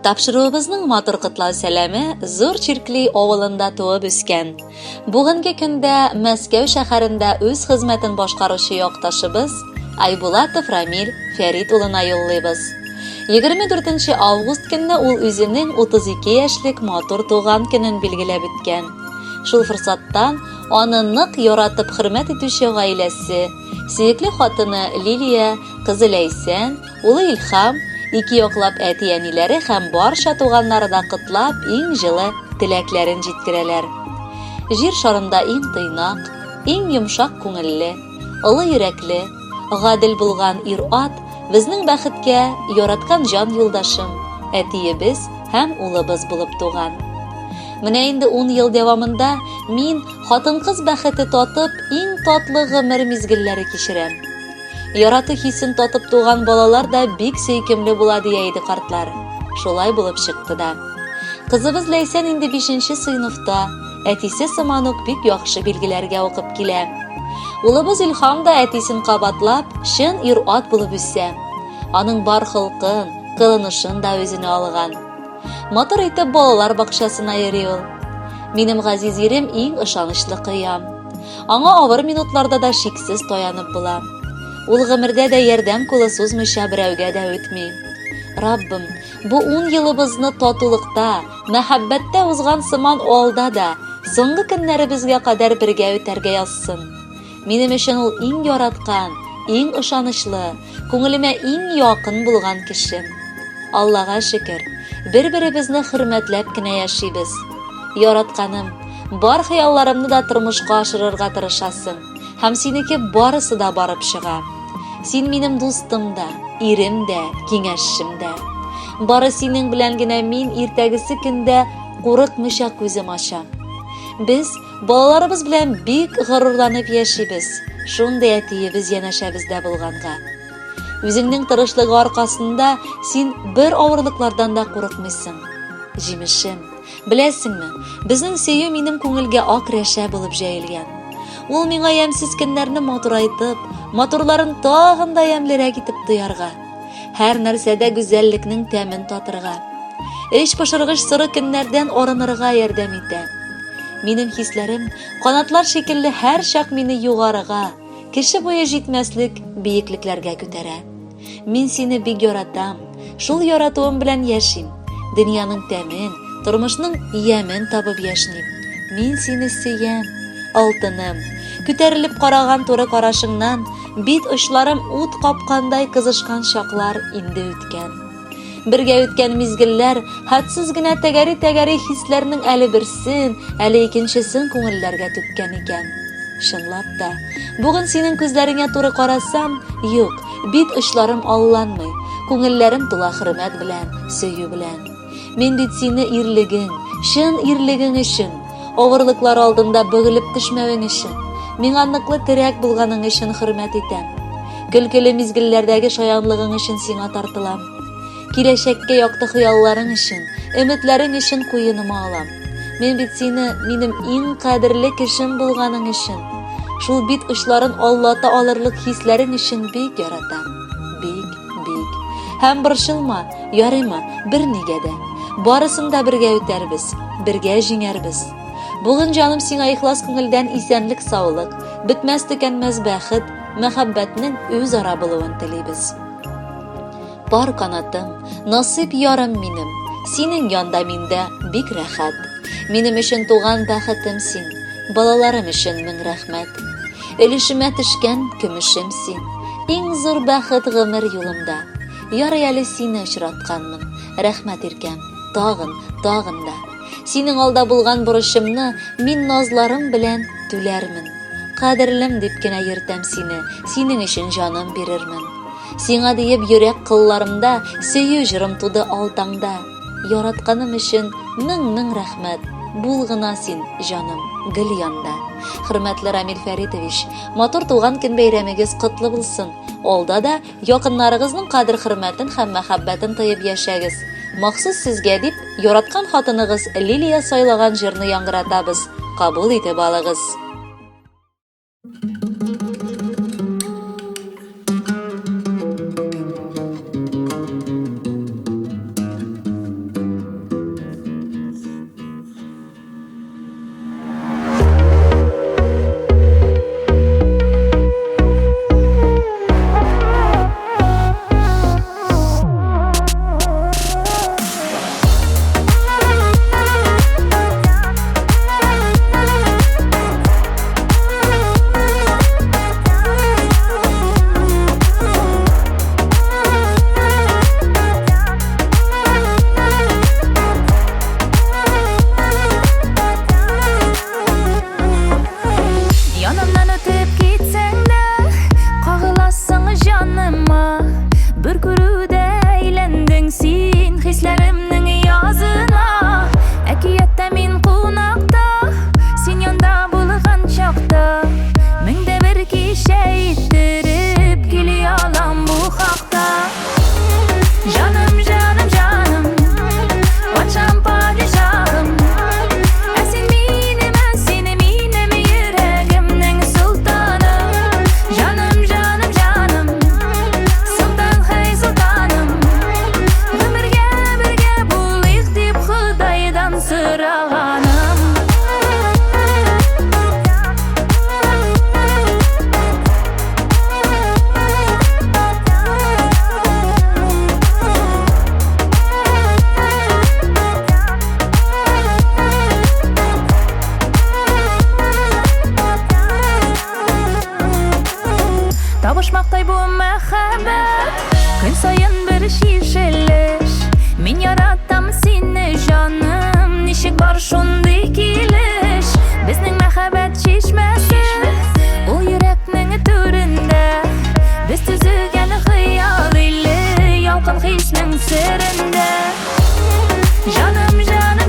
Тапшыруыбызның матур котлау сәләме зур Чиркли авылында туып үскән. Бүгенге көндә Мәскәү шәһәрендә үз хезмәтен башкаручы якташыбыз Айбулатов Рамил Фәрит улына юллыйбыз. 24 август көнне ул үзенең 32 яшьлек матур туган көнен билгеләп үткән. Шул форсаттан аны нык яратып хөрмәт итүче гаиләсе, сөекле хатыны Лилия, кызы Ләйсән, улы Илһам, ике яклап әти-әниләре һәм барча туганнары да котлап, иң җылы теләкләрен җиткерәләр. Җир шарында иң тыйнак, иң йомшак күңелле, олы йөрәкле, гадел булган ир-ат безнең бәхеткә яраткан җан юлдашым, әтиебез һәм улыбыз булып туган. Менә инде 10 ел дәвамында мин хатын-кыз бәхете татып, иң татлы гомер мизгелләре кичерәм. Ярату хисен татып туган балалар да бик сөйкемле була дия иде картлар. Шулай булып чыкты да. Кызыбыз Ләйсән инде 5нче сыйныфта, әтисе сыман ук бик яхшы билгеләргә укып килә. Улыбыз Илһам да әтисен кабатлап, чын ир-ат булып үсә. Аның бар холкын, кылынышын да үзенә алган. Матур итеп балалар бакчасына йөри ул. Минем газиз ирем иң ышанычлы кыям. Аңа авыр минутларда да шиксез таянып була. Ул гомердә дә ярдәм кулы сузмыйча берәүгә дә үтми. Раббым, бу 10 елыбызны татулыкта, мәхәббәттә узган сыман алда да, соңгы көннәребезгә кадәр бергә үтәргә язсын. Минем өчен ул иң яраткан, иң ышанычлы, күңелемә иң якын булган кешем. Аллага шөкер, бер-беребезне хөрмәтләп кенә яшибез. Яратканым, бар хыялларымны да тормышка ашырырга тырышасың, һәм синеке барысы да барып чыга. Син минем дустым да, ирем дә, киңәшчем дә. Бары синең белән генә мин иртәгесе көндә курыкмыйча күзем ачам. Без балаларыбыз белән бик горурланып яшибез, шундый әтиебез янәшәбездә булганга. Үзеңнең тырышлыгы аркасында син бер авырлыклардан да курыкмыйсың. Җимешем, беләсеңме, безнең сөю минем күңелгә ак рәшә булып җәелгән. Ул миңа ямсыз көннәрне матурайтып, матурларын тагын да ямлерәк итеп тоярга, һәр нәрсәдә гүзәллекнең тәмен татырга, эч пошыргыч сыры көннәрдән арынырга ярдәм итә. Минем хисләрем канатлар шикелле һәр чак мине югарыга, кеше буе җитмәслек биеклекләргә күтәрә. Мин сине бик яратам, шул яратуым белән яшим, дөньяның тәмен, тормышның ямен табып яшним. Мин сине сөям, алтыным, күтәрелеп караган туры карашыңнан бит очларым ут капкандай кызышкан чаклар инде үткән. Бергә үткән мизгелләр хәтсез генә тәгәри хисләрнең әле берсен, әле икенчесен күңелләргә түккән икән. Чынлап та, бүген синең күзләреңә туры карасам, юк, бит очларым алланмый, күңелләрем тула хөрмәт белән, сөю белән. Мин бит сине ирлегең, чын ирлегең өчен, авырлыклар алдында бөгелеп төшмәвең өчен, миңа ныклы терәк булганың өчен хөрмәт итәм. Көлкеле мизгелләрдәге шаянлыгың өчен сиңа тартылам. Киләчәккә якты хыялларың өчен, өметләрең өчен куеныма алам. Мин бит сине минем иң кадерле кешем булганың өчен, шул бит очларын аллата алырлык хисләрең өчен бик яратам. Бик. Һәм борчылма, ярыймы, бернигә дә. Барысын да бергә үтәрбез, бергә җиңәрбез. Бүген җаным сиңа ихлас күңелдән исәнлек, саулык, бетмәс төкәнмәс бәхет, мәхәббәтнең үзара булуын телибез. Бар канатым, насыйп ярым минем, синең янда миндә бик рәхәт. Минем өчен туган бәхетем син, балаларым өчен мең рәхмәт. Өлешемә төшкән көмешем син, иң зур бәхет гомер юлымда. Ярый әле сине очратканмын, рәхмәт иркәм, тагын да. Синең алда булган бурычымны мин назларым белән түләрмен. Кадерлем дип кенә йөртәм сине, синең өчен җаным бирермен. Сиңа диеп йөрәк кылларымда сөю җырым туды алтаңда. Яратканым өчен мең рәхмәт. Бул гына син, җаным, гөл янда. Хөрмәтле Рамил Фәритович, матур туган көн бәйрәмегез котлы булсын. Алда да якыннарыгызның кадер-хөрмәтен һәм мәхәббәтен тоеп яшәгез. Махсус сезгә дип, яраткан хатыныгыз Лилия сайлаган җырны яңгыратабыз. Кабул итеп алыгыз. мәхәббәт Күн сайын бір шишелеш Мин яратам сине жаным Ничек бар шундый килеш Безнең мәхәббәт чишмәсе Ул йөрәкнең түрендә Без төзегән хыял иле Ялкын хиснең серендә Жаным, жаным